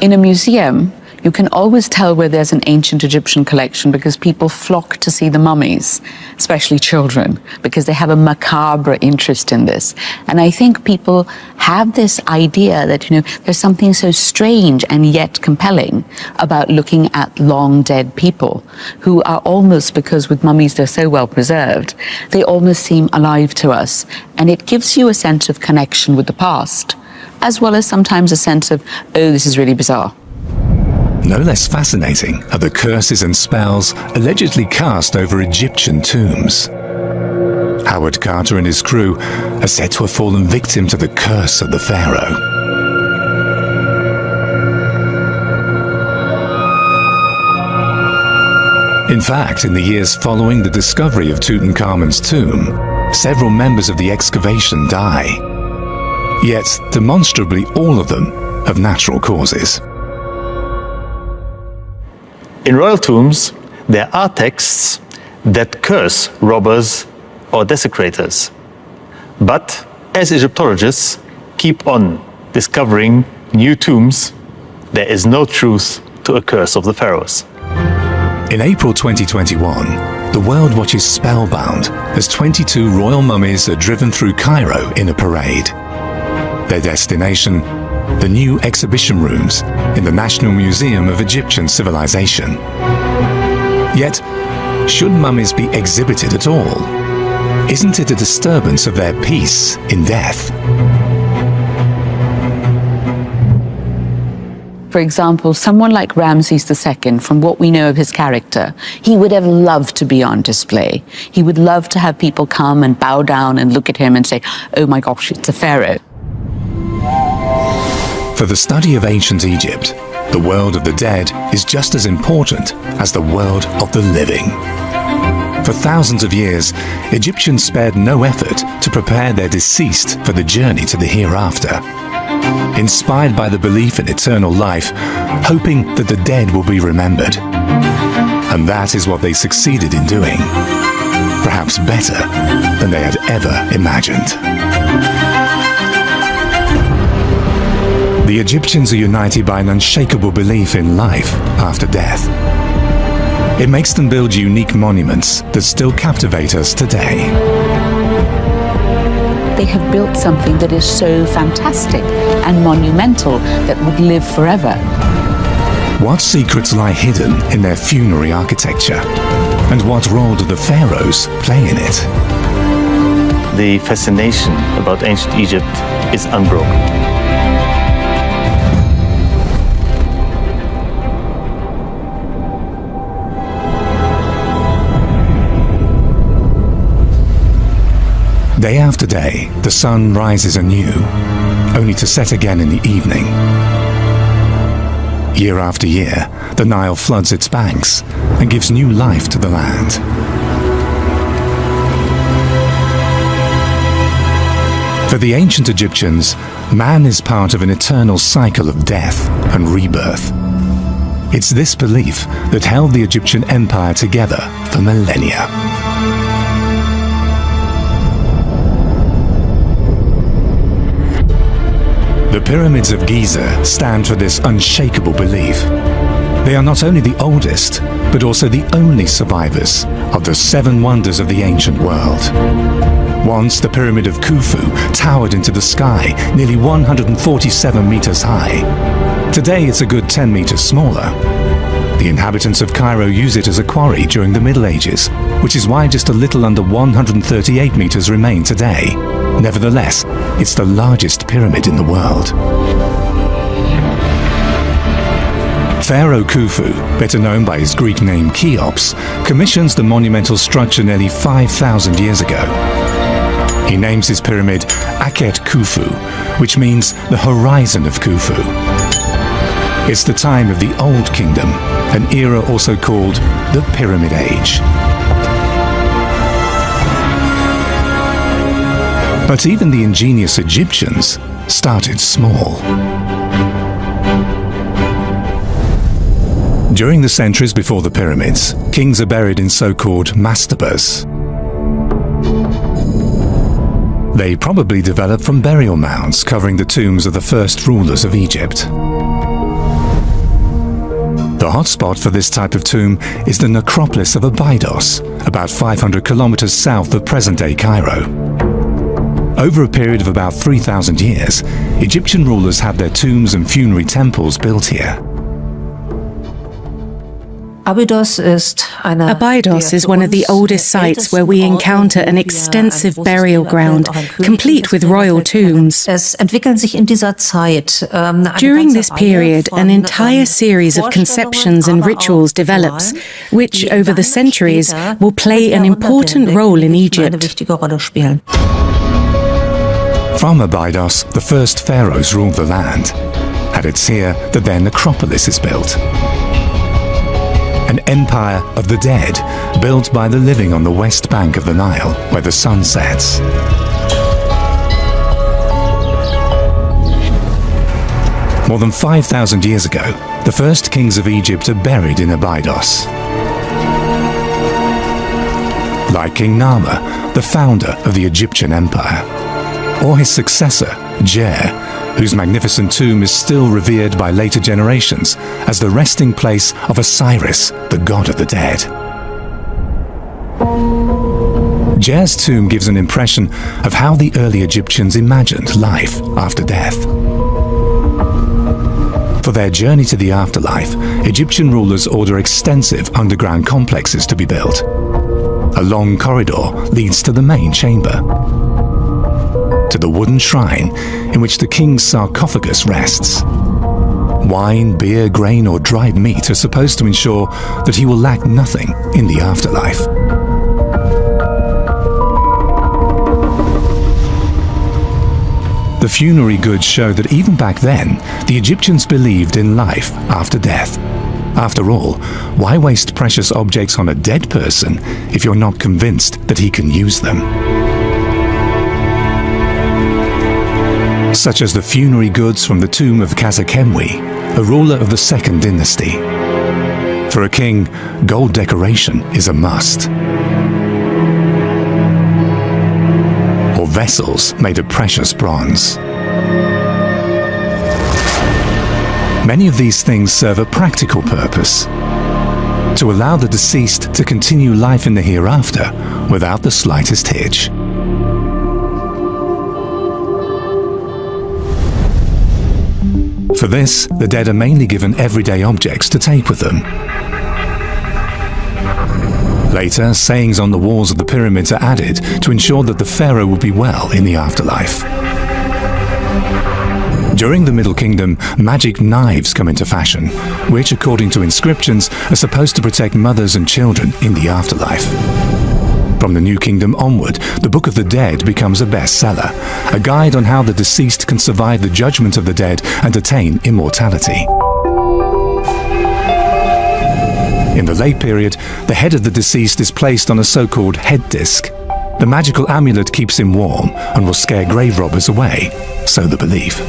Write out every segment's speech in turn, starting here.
In a museum, you can always tell where there's an ancient Egyptian collection because people flock to see the mummies, especially children, because they have a macabre interest in this. And I think people have this idea that, there's something so strange and yet compelling about looking at long dead people who are almost, because with mummies they're so well preserved, they almost seem alive to us. And it gives you a sense of connection with the past, as well as sometimes a sense of, oh, this is really bizarre. No less fascinating are the curses and spells allegedly cast over Egyptian tombs. Howard Carter and his crew are said to have fallen victim to the curse of the pharaoh. In fact, in the years following the discovery of Tutankhamun's tomb, several members of the excavation die. Yet, demonstrably all of them of natural causes. In royal tombs, there are texts that curse robbers or desecrators. But as Egyptologists keep on discovering new tombs, there is no truth to a curse of the pharaohs. In April 2021, the world watches spellbound as 22 royal mummies are driven through Cairo in a parade. Their destination, the new exhibition rooms in the National Museum of Egyptian Civilization. Yet, should mummies be exhibited at all? Isn't it a disturbance of their peace in death? For example, someone like Ramses II, from what we know of his character, he would have loved to be on display. He would love to have people come and bow down and look at him and say, oh my gosh, it's a pharaoh. For the study of ancient Egypt, the world of the dead is just as important as the world of the living. For thousands of years, Egyptians spared no effort to prepare their deceased for the journey to the hereafter. Inspired by the belief in eternal life, hoping that the dead will be remembered. And that is what they succeeded in doing. Perhaps better than they had ever imagined. The Egyptians are united by an unshakable belief in life after death. It makes them build unique monuments that still captivate us today. They have built something that is so fantastic and monumental that would live forever. What secrets lie hidden in their funerary architecture? And what role do the pharaohs play in it? The fascination about ancient Egypt is unbroken. Day after day, the sun rises anew, only to set again in the evening. Year after year, the Nile floods its banks and gives new life to the land. For the ancient Egyptians, man is part of an eternal cycle of death and rebirth. It's this belief that held the Egyptian empire together for millennia. The pyramids of Giza stand for this unshakable belief. They are not only the oldest, but also the only survivors of the 7 wonders of the ancient world. Once the Pyramid of Khufu towered into the sky, nearly 147 meters high. Today it's a good 10 meters smaller. The inhabitants of Cairo use it as a quarry during the Middle Ages, which is why just a little under 138 meters remain today. Nevertheless, it's the largest pyramid in the world. Pharaoh Khufu, better known by his Greek name Cheops, commissions the monumental structure nearly 5,000 years ago. He names his pyramid Akhet Khufu, which means the horizon of Khufu. It's the time of the Old Kingdom, an era also called the Pyramid Age. But even the ingenious Egyptians started small. During the centuries before the pyramids, kings are buried in so-called mastabas. They probably developed from burial mounds covering the tombs of the first rulers of Egypt. The hotspot for this type of tomb is the necropolis of Abydos, about 500 kilometers south of present-day Cairo. Over a period of about 3,000 years, Egyptian rulers had their tombs and funerary temples built here. Abydos is one of the oldest sites where we encounter an extensive burial ground, complete with royal tombs. During this period, an entire series of conceptions and rituals develops, which over the centuries will play an important role in Egypt. From Abydos, the first pharaohs ruled the land, and it's here that their necropolis is built. An empire of the dead, built by the living on the west bank of the Nile, where the sun sets. More than 5,000 years ago, the first kings of Egypt are buried in Abydos. Like King Nama, the founder of the Egyptian Empire, or his successor, Jer, whose magnificent tomb is still revered by later generations as the resting place of Osiris, the god of the dead. Jer's tomb gives an impression of how the early Egyptians imagined life after death. For their journey to the afterlife, Egyptian rulers order extensive underground complexes to be built. A long corridor leads to the main chamber, to the wooden shrine in which the king's sarcophagus rests. Wine, beer, grain, or dried meat are supposed to ensure that he will lack nothing in the afterlife. The funerary goods show that even back then, the Egyptians believed in life after death. After all, why waste precious objects on a dead person if you're not convinced that he can use them? Such as the funerary goods from the tomb of Khazakemwi, a ruler of the Second Dynasty. For a king, gold decoration is a must. Or vessels made of precious bronze. Many of these things serve a practical purpose: to allow the deceased to continue life in the hereafter without the slightest hitch. For this, the dead are mainly given everyday objects to take with them. Later, sayings on the walls of the pyramids are added to ensure that the pharaoh will be well in the afterlife. During the Middle Kingdom, magic knives come into fashion, which, according to inscriptions, are supposed to protect mothers and children in the afterlife. From the New Kingdom onward, the Book of the Dead becomes a bestseller, a guide on how the deceased can survive the judgment of the dead and attain immortality. In the late period, the head of the deceased is placed on a so-called head disc. The magical amulet keeps him warm and will scare grave robbers away, so the belief.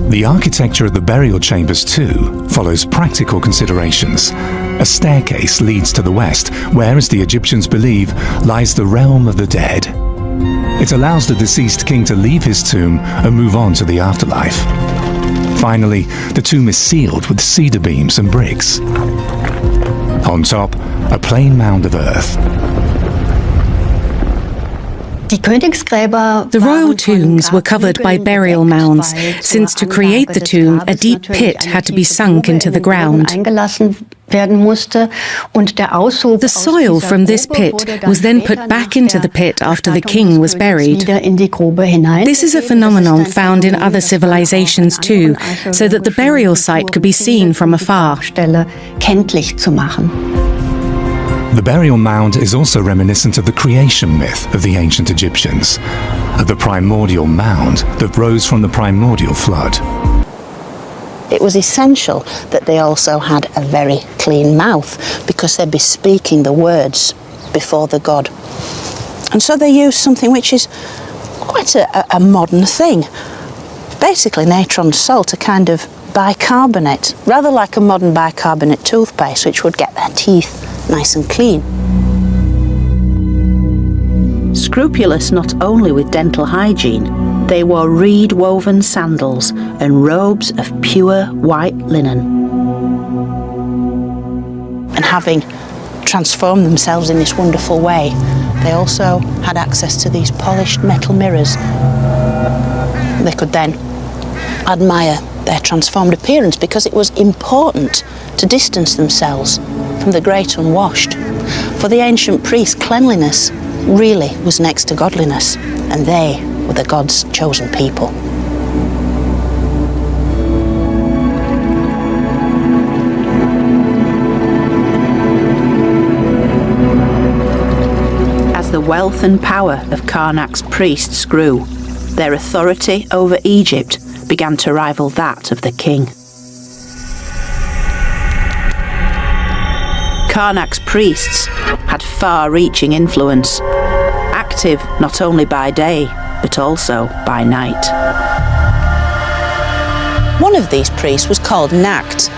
The architecture of the burial chambers, too, follows practical considerations. A staircase leads to the west, where, as the Egyptians believe, lies the realm of the dead. It allows the deceased king to leave his tomb and move on to the afterlife. Finally, the tomb is sealed with cedar beams and bricks. On top, a plain mound of earth. The royal tombs were covered by burial mounds, since to create the tomb, a deep pit had to be sunk into the ground. The soil from this pit was then put back into the pit after the king was buried. This is a phenomenon found in other civilizations too, so that the burial site could be seen from afar. The burial mound is also reminiscent of the creation myth of the ancient Egyptians, of the primordial mound that rose from the primordial flood. It was essential that they also had a very clean mouth, because they'd be speaking the words before the god. And so they used something which is quite a modern thing. Basically natron salt, a kind of bicarbonate, rather like a modern bicarbonate toothpaste, which would get their teeth nice and clean. Scrupulous not only with dental hygiene, They wore reed-woven sandals and robes of pure white linen. And having transformed themselves in this wonderful way, they also had access to these polished metal mirrors. They could then admire their transformed appearance because it was important to distance themselves from the great unwashed. For the ancient priests, cleanliness really was next to godliness, and they were the God's chosen people. As the wealth and power of Karnak's priests grew, their authority over Egypt began to rival that of the king. Karnak's priests had far-reaching influence, active not only by day, but also by night. One of these priests was called Nakt.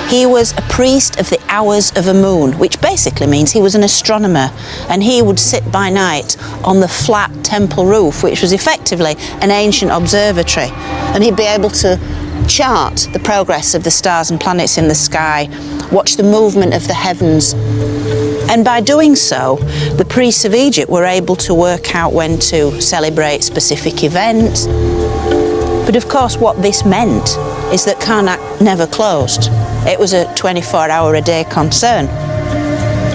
He was a priest of the hours of a moon, which basically means he was an astronomer, and he would sit by night on the flat temple roof, which was effectively an ancient observatory, and he'd be able to chart the progress of the stars and planets in the sky, watch the movement of the heavens. And by doing so, the priests of Egypt were able to work out when to celebrate specific events. But of course, what this meant is that Karnak never closed. It was a 24-hour-a-day concern.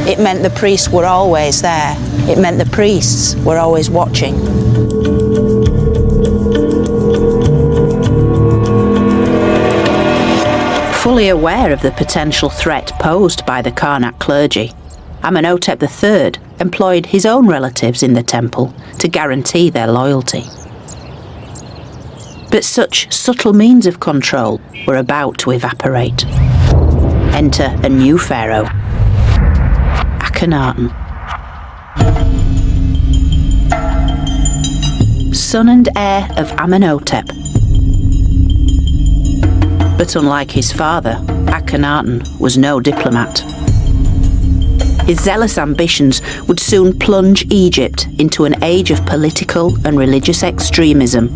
It meant the priests were always there. It meant the priests were always watching. Fully aware of the potential threat posed by the Karnak clergy, Amenhotep III employed his own relatives in the temple to guarantee their loyalty. But such subtle means of control were about to evaporate. Enter a new pharaoh, Akhenaten. Son and heir of Amenhotep. But unlike his father, Akhenaten was no diplomat. His zealous ambitions would soon plunge Egypt into an age of political and religious extremism.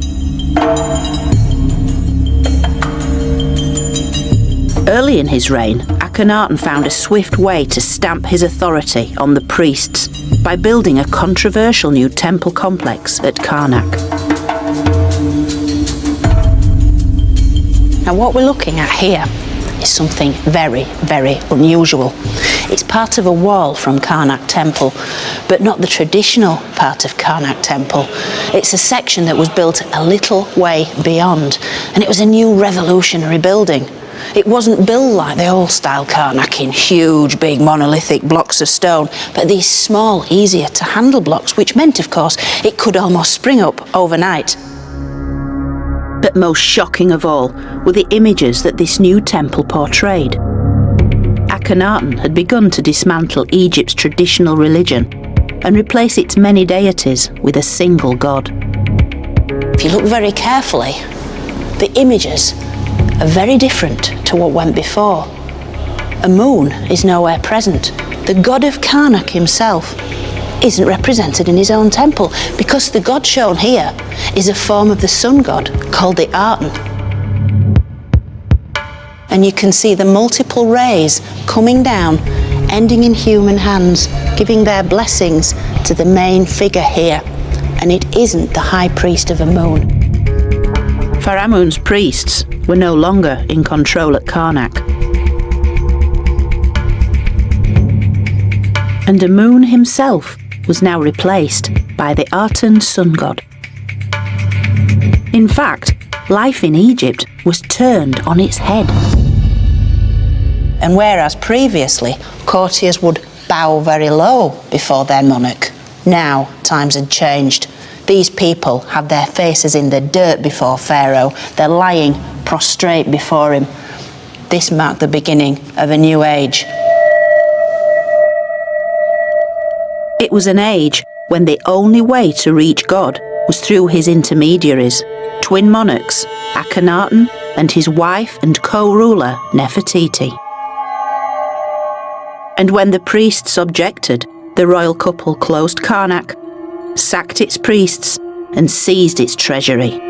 Early in his reign, Akhenaten found a swift way to stamp his authority on the priests by building a controversial new temple complex at Karnak. Now, what we're looking at here is something very, very unusual. It's part of a wall from Karnak Temple, but not the traditional part of Karnak Temple. It's a section that was built a little way beyond, and it was a new revolutionary building. It wasn't built like the old-style Karnak in huge, big, monolithic blocks of stone, but these small, easier-to-handle blocks, which meant, of course, it could almost spring up overnight. But most shocking of all were the images that this new temple portrayed. Akhenaten had begun to dismantle Egypt's traditional religion and replace its many deities with a single god. If you look very carefully, the images are very different to what went before. A moon is nowhere present. The god of Karnak himself isn't represented in his own temple, because the god shown here is a form of the sun god called the Aten. And you can see the multiple rays coming down, ending in human hands, giving their blessings to the main figure here. And it isn't the high priest of Amun. For Amun's priests were no longer in control at Karnak. And Amun himself was now replaced by the Aten sun god. In fact, life in Egypt was turned on its head. And whereas previously courtiers would bow very low before their monarch, now times had changed. These people have their faces in the dirt before Pharaoh. They're lying prostrate before him. This marked the beginning of a new age. It was an age when the only way to reach God was through his intermediaries, twin monarchs, Akhenaten and his wife and co-ruler Nefertiti. And when the priests objected, the royal couple closed Karnak, sacked its priests and seized its treasury.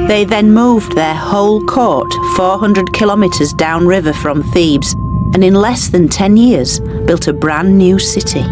They then moved their whole court 400 kilometres downriver from Thebes and in less than 10 years built a brand new city.